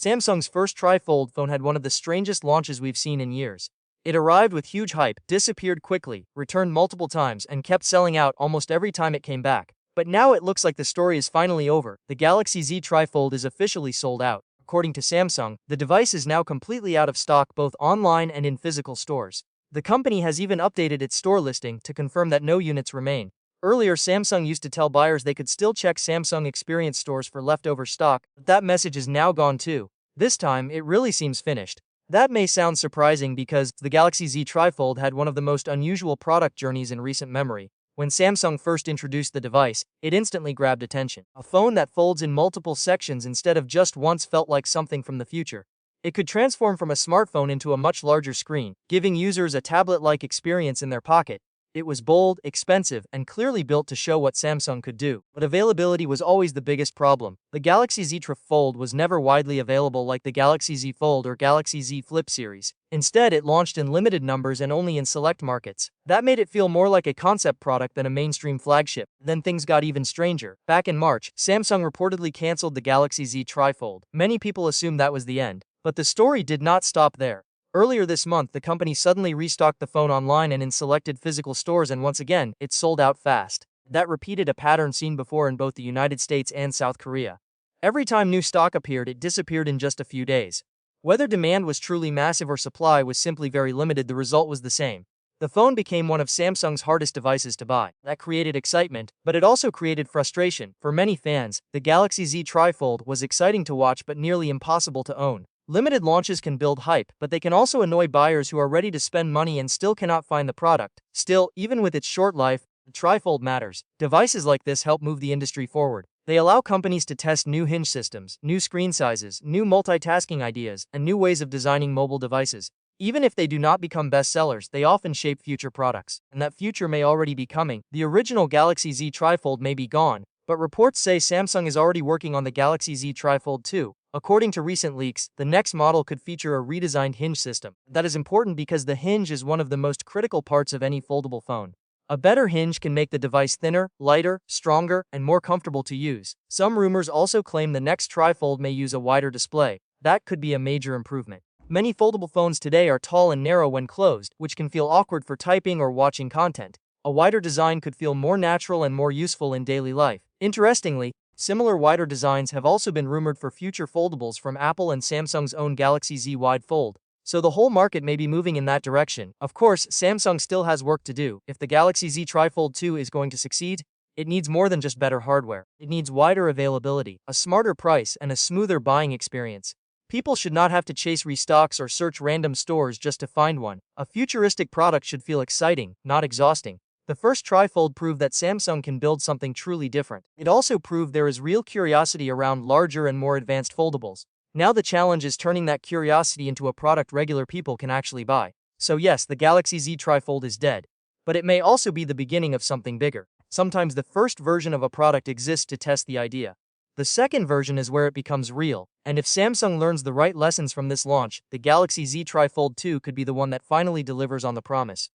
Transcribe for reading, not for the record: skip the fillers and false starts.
Samsung's first TriFold phone had one of the strangest launches we've seen in years. It arrived with huge hype, disappeared quickly, returned multiple times, and kept selling out almost every time it came back. But now it looks like the story is finally over. The Galaxy Z TriFold is officially sold out. According to Samsung, the device is now completely out of stock both online and in physical stores. The company has even updated its store listing to confirm that no units remain. Earlier, Samsung used to tell buyers they could still check Samsung Experience stores for leftover stock, but that message is now gone too. This time, it really seems finished. That may sound surprising because the Galaxy Z TriFold had one of the most unusual product journeys in recent memory. When Samsung first introduced the device, it instantly grabbed attention. A phone that folds in multiple sections instead of just once felt like something from the future. It could transform from a smartphone into a much larger screen, giving users a tablet-like experience in their pocket. It was bold, expensive, and clearly built to show what Samsung could do. But availability was always the biggest problem. The Galaxy Z TriFold was never widely available like the Galaxy Z Fold or Galaxy Z Flip series. Instead, it launched in limited numbers and only in select markets. That made it feel more like a concept product than a mainstream flagship. Then things got even stranger. Back in March, Samsung reportedly canceled the Galaxy Z TriFold. Many people assumed that was the end. But the story did not stop there. Earlier this month, the company suddenly restocked the phone online and in selected physical stores, and once again, it sold out fast. That repeated a pattern seen before in both the United States and South Korea. Every time new stock appeared, it disappeared in just a few days. Whether demand was truly massive or supply was simply very limited, the result was the same. The phone became one of Samsung's hardest devices to buy. That created excitement, but it also created frustration. For many fans, the Galaxy Z TriFold was exciting to watch but nearly impossible to own. Limited launches can build hype, but they can also annoy buyers who are ready to spend money and still cannot find the product. Still, even with its short life, the TriFold matters. Devices like this help move the industry forward. They allow companies to test new hinge systems, new screen sizes, new multitasking ideas, and new ways of designing mobile devices. Even if they do not become bestsellers, they often shape future products. And that future may already be coming. The original Galaxy Z TriFold may be gone, but reports say Samsung is already working on the Galaxy Z TriFold 2. According to recent leaks, the next model could feature a redesigned hinge system. That is important because the hinge is one of the most critical parts of any foldable phone. A better hinge can make the device thinner, lighter, stronger, and more comfortable to use. Some rumors also claim the next TriFold may use a wider display. That could be a major improvement. Many foldable phones today are tall and narrow when closed, which can feel awkward for typing or watching content. A wider design could feel more natural and more useful in daily life. Interestingly, similar wider designs have also been rumored for future foldables from Apple and Samsung's own Galaxy Z Wide Fold. So the whole market may be moving in that direction. Of course, Samsung still has work to do. If the Galaxy Z TriFold 2 is going to succeed, it needs more than just better hardware. It needs wider availability, a smarter price, and a smoother buying experience. People should not have to chase restocks or search random stores just to find one. A futuristic product should feel exciting, not exhausting. The first TriFold proved that Samsung can build something truly different. It also proved there is real curiosity around larger and more advanced foldables. Now the challenge is turning that curiosity into a product regular people can actually buy. So yes, the Galaxy Z TriFold is dead. But it may also be the beginning of something bigger. Sometimes the first version of a product exists to test the idea. The second version is where it becomes real. And if Samsung learns the right lessons from this launch, the Galaxy Z TriFold 2 could be the one that finally delivers on the promise.